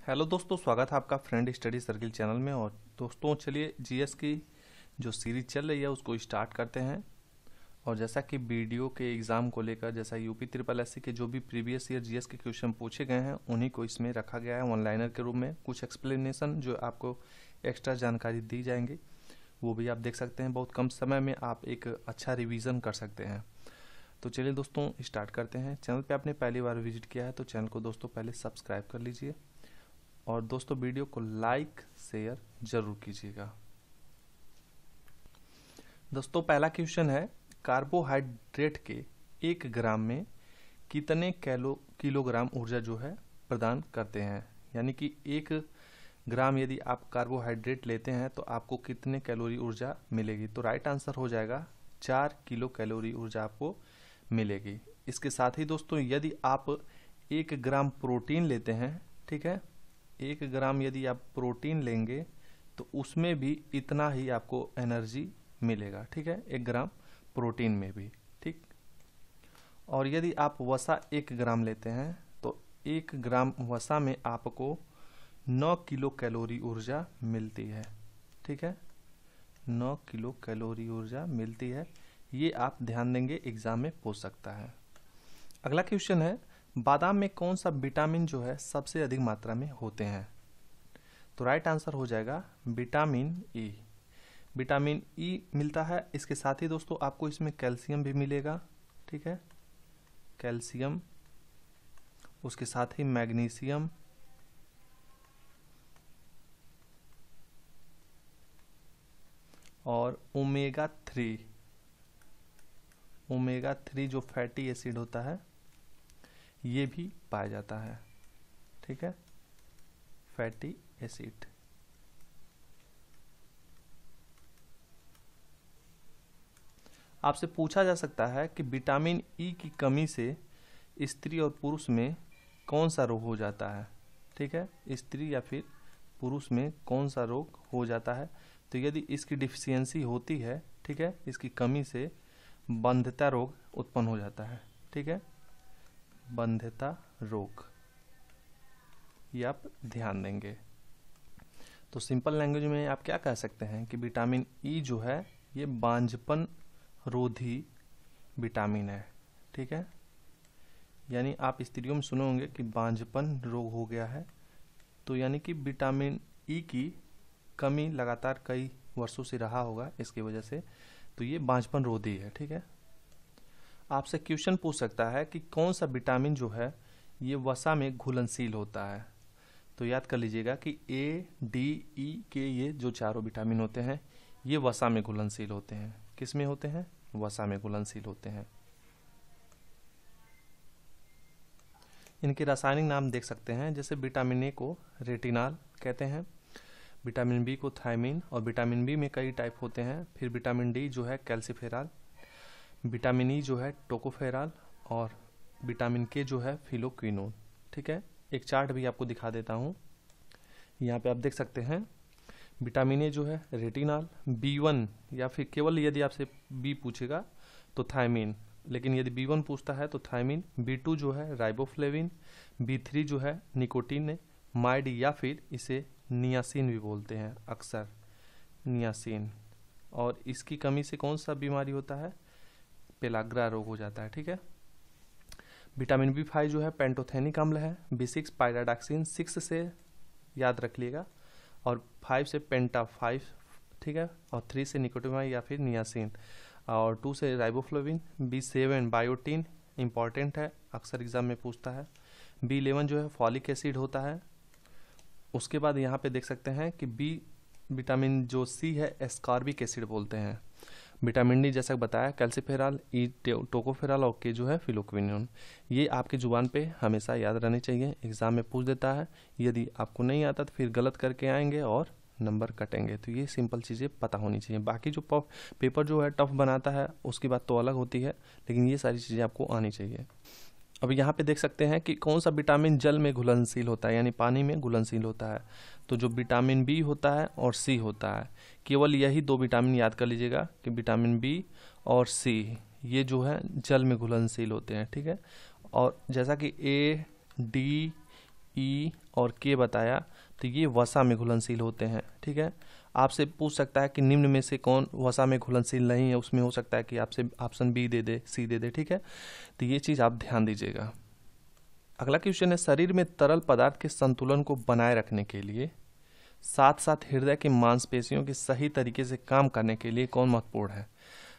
Hello दोस्तों, स्वागत है आपका फ्रेंड स्टडी सर्किल चैनल में। और दोस्तों चलिए जीएस की जो सीरीज चल रही है उसको स्टार्ट करते हैं। और जैसा कि वीडियो के एग्ज़ाम को लेकर जैसा यूपी ट्रिपल एससी के जो भी प्रीवियस ईयर जीएस के क्वेश्चन पूछे गए हैं उन्हीं को इसमें रखा गया है वन लाइनर के रूप में। कुछ एक्सप्लेनेशन जो आपको एक्स्ट्रा जानकारी दी जाएंगी वो भी आप देख सकते हैं। बहुत कम समय में आप एक अच्छा रिविज़न कर सकते हैं। तो चलिए दोस्तों स्टार्ट करते हैं। चैनल पे आपने पहली बार विजिट किया है तो चैनल को दोस्तों पहले सब्सक्राइब कर लीजिए और दोस्तों वीडियो को लाइक शेयर जरूर कीजिएगा। दोस्तों पहला क्वेश्चन है, कार्बोहाइड्रेट के 1 ग्राम में कितने किलोग्राम ऊर्जा जो है प्रदान करते हैं। यानी कि 1 ग्राम यदि आप कार्बोहाइड्रेट लेते हैं तो आपको कितने कैलोरी ऊर्जा मिलेगी। तो राइट आंसर हो जाएगा 4 किलो कैलोरी ऊर्जा आपको मिलेगी। इसके साथ ही दोस्तों यदि आप 1 ग्राम प्रोटीन लेते हैं, ठीक है, 1 ग्राम यदि आप प्रोटीन लेंगे तो उसमें भी इतना ही आपको एनर्जी मिलेगा, ठीक है, 1 ग्राम प्रोटीन में भी, ठीक। और यदि आप वसा 1 ग्राम लेते हैं तो 1 ग्राम वसा में आपको 9 किलो कैलोरी ऊर्जा मिलती है, ठीक है, 9 किलो कैलोरी ऊर्जा मिलती है। ये आप ध्यान देंगे, एग्जाम में पूछ सकता है। अगला क्वेश्चन है, बादाम में कौन सा विटामिन जो है सबसे अधिक मात्रा में होते हैं। तो राइट आंसर हो जाएगा विटामिन ई। विटामिन ई मिलता है। इसके साथ ही दोस्तों आपको इसमें कैल्शियम भी मिलेगा, ठीक है, कैल्शियम, उसके साथ ही मैग्नीशियम, और ओमेगा 3 जो फैटी एसिड होता है ये भी पाया जाता है, ठीक है, फैटी एसिड। आपसे पूछा जा सकता है कि विटामिन ई की कमी से स्त्री और पुरुष में कौन सा रोग हो जाता है, ठीक है, स्त्री या फिर पुरुष में कौन सा रोग हो जाता है। तो यदि इसकी डिफिशियंसी होती है, ठीक है, इसकी कमी से बंध्यता रोग उत्पन्न हो जाता है, ठीक है, बंध्यता रोग, ये आप ध्यान देंगे। तो सिंपल लैंग्वेज में आप क्या कह सकते हैं कि विटामिन ई जो है ये बांझपन रोधी विटामिन है, ठीक है। यानी आप स्त्रियों में सुने होंगे कि बांझपन रोग हो गया है, तो यानी कि विटामिन ई की कमी लगातार कई वर्षों से रहा होगा इसकी वजह से, तो ये बांझपन रोधी है, ठीक है। आपसे क्वेश्चन पूछ सकता है कि कौन सा विटामिन जो है ये वसा में घुलनशील होता है। तो याद कर लीजिएगा कि ए, डी, ई के ये जो चारों विटामिन होते हैं ये वसा में घुलनशील होते हैं। किस में होते हैं? वसा में घुलनशील होते हैं। इनके रासायनिक नाम देख सकते हैं, जैसे विटामिन ए को रेटिनाल कहते हैं, विटामिन बी को थायमिन, और विटामिन बी में कई टाइप होते हैं। फिर विटामिन डी जो है कैल्सीफेराल, विटामिन ई जो है टोकोफेराल, और विटामिन के जो है फिलोक्विनोन, ठीक है। एक चार्ट भी आपको दिखा देता हूँ, यहाँ पे आप देख सकते हैं। विटामिन ए जो है रेटिनाल, B1 या फिर केवल यदि आपसे बी पूछेगा तो थायमिन, लेकिन यदि B1 पूछता है तो थायमिन, B2 जो है राइबोफ्लेविन, B3 जो है निकोटीन माइड या फिर इसे नियासिन भी बोलते हैं अक्सर, नियासिन। और इसकी कमी से कौन सा बीमारी होता है? पेलाग्रा रोग हो जाता है, ठीक है। विटामिन B5 जो है पेंटोथेनिक अम्ल है, B6 पायराडाक्सिन, 6 से याद रख लिएगा, और 5 से पेंटा 5, ठीक है, और 3 से निकोटिमाइड या फिर नियासिन, और 2 से राइबोफ्लेविन, B7 बायोटीन इंपॉर्टेंट है, अक्सर एग्जाम में पूछता है। B11 जो है फॉलिक एसिड होता है। उसके बाद यहाँ पे देख सकते हैं कि बी विटामिन जो सी है एस्कॉर्बिक एसिड बोलते हैं। विटामिन डी जैसा बताया कैल्सीफेराल, ई टोकोफेराल, और के जो है फिलोक्विनोन। ये आपके जुबान पे हमेशा याद रहने चाहिए, एग्जाम में पूछ देता है। यदि आपको नहीं आता तो फिर गलत करके आएंगे और नंबर कटेंगे। तो ये सिंपल चीज़ें पता होनी चाहिए। बाकी जो पेपर जो है टफ बनाता है उसकी बात तो अलग होती है, लेकिन ये सारी चीज़ें आपको आनी चाहिए। अब यहाँ पे देख सकते हैं कि कौन सा विटामिन जल में घुलनशील होता है, यानी पानी में घुलनशील होता है। तो जो विटामिन बी होता है और सी होता है, केवल यही 2 विटामिन याद कर लीजिएगा कि विटामिन बी और सी ये जो है जल में घुलनशील होते हैं, ठीक है। और जैसा कि ए, डी, ई और के बताया, तो ये वसा में घुलनशील होते हैं। ठीक है, आपसे पूछ सकता है कि निम्न में से कौन वसा में घुलनशील नहीं है, उसमें हो सकता है कि आपसे ऑप्शन बी दे दे, सी दे दे। ठीक है, तो ये चीज़ आप ध्यान दीजिएगा। अगला क्वेश्चन है, शरीर में तरल पदार्थ के संतुलन को बनाए रखने के लिए साथ साथ हृदय की मांसपेशियों के सही तरीके से काम करने के लिए कौन महत्वपूर्ण है।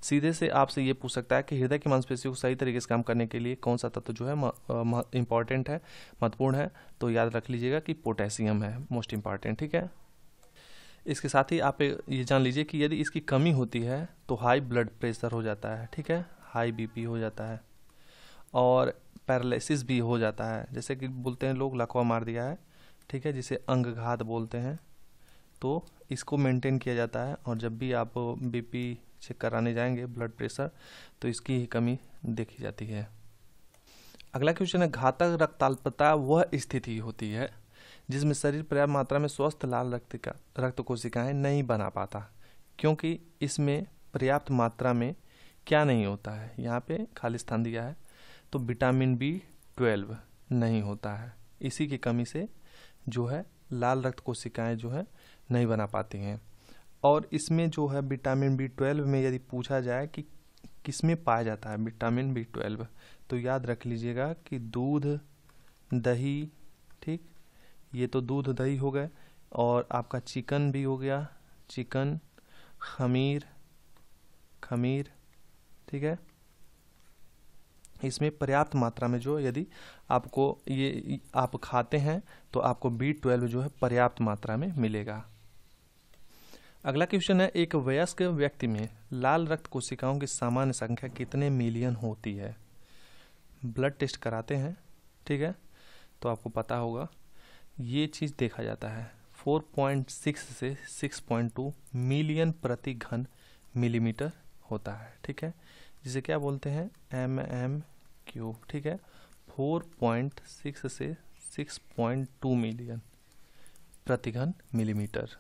सीधे से आपसे ये पूछ सकता है कि हृदय की मांसपेशियों को सही तरीके से काम करने के लिए कौन सा तत्व जो है इंपॉर्टेंट है, महत्वपूर्ण है। तो याद रख लीजिएगा कि पोटेशियम है मोस्ट इंपॉर्टेंट। ठीक है, इसके साथ ही आप ये जान लीजिए कि यदि इसकी कमी होती है तो हाई ब्लड प्रेशर हो जाता है। ठीक है, हाई बीपी हो जाता है और पैरालिसिस भी हो जाता है, जैसे कि बोलते हैं लोग लकवा मार दिया है। ठीक है, जिसे अंगघात बोलते हैं। तो इसको मेंटेन किया जाता है, और जब भी आप बीपी चेक कराने जाएंगे, ब्लड प्रेशर, तो इसकी ही कमी देखी जाती है। अगला क्वेश्चन है, घातक रक्ताल्पता वह स्थिति होती है जिसमें शरीर पर्याप्त मात्रा में स्वस्थ लाल रक्त कोशिकाएं नहीं बना पाता, क्योंकि इसमें पर्याप्त मात्रा में क्या नहीं होता है, यहाँ पे खाली स्थान दिया है। तो विटामिन B12 नहीं होता है, इसी की कमी से जो है लाल रक्त कोशिकाएं जो है नहीं बना पाती हैं। और इसमें जो है विटामिन B12 में यदि पूछा जाए कि किसमें पाया जाता है विटामिन B12, तो याद रख लीजिएगा कि दूध, दही, ठीक, ये तो दूध दही हो गए, और आपका चिकन भी हो गया, चिकन, खमीर, ठीक है, इसमें पर्याप्त मात्रा में जो यदि आपको ये आप खाते हैं तो आपको B12 जो है पर्याप्त मात्रा में मिलेगा। अगला क्वेश्चन है, एक वयस्क व्यक्ति में लाल रक्त कोशिकाओं की सामान्य संख्या कितने मिलियन होती है। ब्लड टेस्ट कराते हैं, ठीक है, तो आपको पता होगा ये चीज़ देखा जाता है। 4.6 से 6.2 मिलियन प्रति घन मिलीमीटर होता है। ठीक है, जिसे क्या बोलते हैं, mm³। ठीक है, 4.6 से 6.2 मिलियन प्रति घन मिलीमीटर।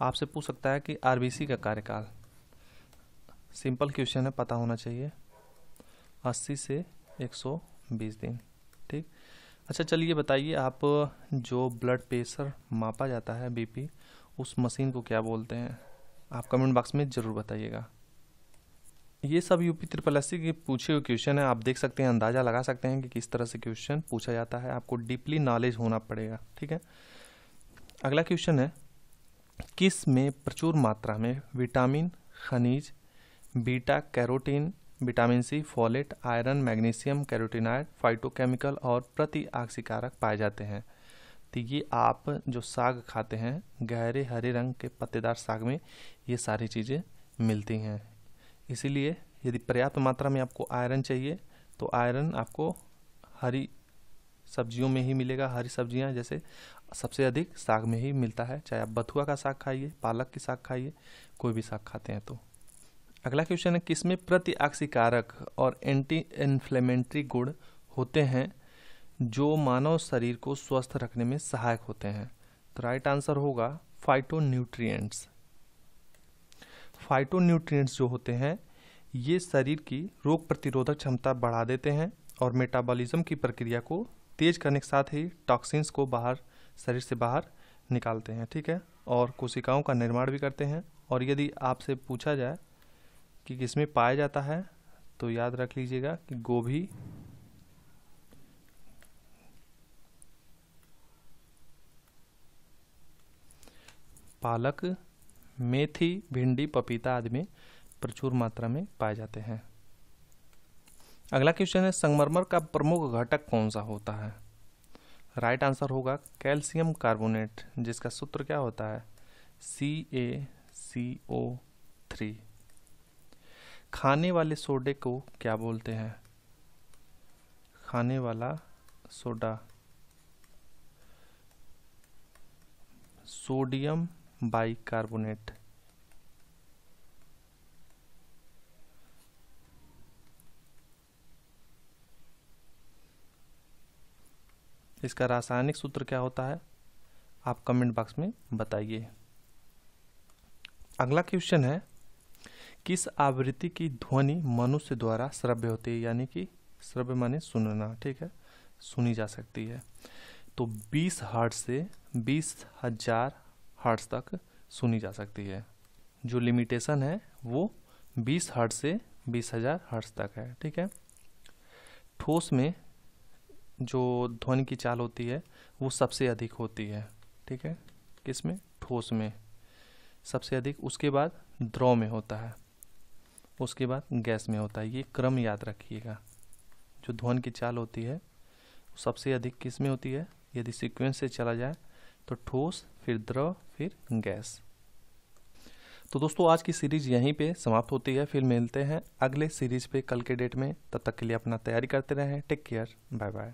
आपसे पूछ सकता है कि आरबीसी का कार्यकाल, सिंपल क्वेश्चन है, पता होना चाहिए, 80 से 120 दिन। ठीक, अच्छा चलिए बताइए, आप जो ब्लड प्रेशर मापा जाता है बीपी, उस मशीन को क्या बोलते हैं, आप कमेंट बॉक्स में ज़रूर बताइएगा। ये सब यूपी SSS के पूछे हुए क्वेश्चन है, आप देख सकते हैं, अंदाज़ा लगा सकते हैं कि किस तरह से क्वेश्चन पूछा जाता है, आपको डीपली नॉलेज होना पड़ेगा। ठीक है, अगला क्वेश्चन है, किस में प्रचुर मात्रा में विटामिन, खनिज, beta carotene, vitamin C, folate, iron, magnesium, carotenoid, phytochemical और प्रतिऑक्सीकारक पाए जाते हैं। तो ये आप जो साग खाते हैं, गहरे हरे रंग के पत्तेदार साग में ये सारी चीज़ें मिलती हैं। इसीलिए यदि पर्याप्त मात्रा में आपको आयरन चाहिए तो आयरन आपको हरी सब्जियों में ही मिलेगा। हरी सब्जियां जैसे सबसे अधिक साग में ही मिलता है, चाहे आप बथुआ का साग खाइए, पालक की साग खाइए, कोई भी साग खाते हैं तो। अगला क्वेश्चन है, किसमें प्रतिऑक्सीकारक और एंटी इन्फ्लेमेटरी गुण होते हैं जो मानव शरीर को स्वस्थ रखने में सहायक होते हैं। तो राइट आंसर होगा फाइटोन्यूट्रिएंट्स। फाइटोन्यूट्रिएंट्स जो होते हैं ये शरीर की रोग प्रतिरोधक क्षमता बढ़ा देते हैं और मेटाबॉलिज्म की प्रक्रिया को तेज करने के साथ ही टॉक्सिन्स को शरीर से बाहर निकालते हैं। ठीक है, और कोशिकाओं का निर्माण भी करते हैं। और यदि आपसे पूछा जाए कि किसमें पाया जाता है तो याद रख लीजिएगा कि गोभी, पालक, मेथी, भिंडी, पपीता आदि में प्रचुर मात्रा में पाए जाते हैं। अगला क्वेश्चन है, संगमरमर का प्रमुख घटक कौन सा होता है। राइट आंसर होगा कैल्शियम कार्बोनेट, जिसका सूत्र क्या होता है, CaCO3। खाने वाले सोडे को क्या बोलते हैं, खाने वाला सोडा सोडियम बाइकार्बोनेट। इसका रासायनिक सूत्र क्या होता है, आप कमेंट बॉक्स में बताइए। अगला क्वेश्चन है, किस आवृत्ति की ध्वनि मनुष्य द्वारा श्रव्य होती है, यानी कि श्रव्य माने सुनना। ठीक है, सुनी जा सकती है। तो 20 हर्ट्ज से 20,000 हर्ट्ज तक सुनी जा सकती है। जो लिमिटेशन है वो 20 हर्ट्ज से 20,000 हर्ट्ज तक है। ठीक है। ठोस में जो ध्वनि की चाल होती है वो सबसे अधिक होती है। ठीक है। किसमें? ठोस में सबसे अधिक, उसके बाद द्रव में होता है, उसके बाद गैस में होता है। ये क्रम याद रखिएगा। जो ध्वनि की चाल होती है सबसे अधिक किस में होती है? यदि सीक्वेंस से चला जाए तो ठोस, फिर द्रव, फिर गैस। तो दोस्तों आज की सीरीज यहीं पे समाप्त होती है। फिर मिलते हैं अगले सीरीज पे कल के डेट में। तब तक के लिए अपना तैयारी करते रहें। Take care, bye bye.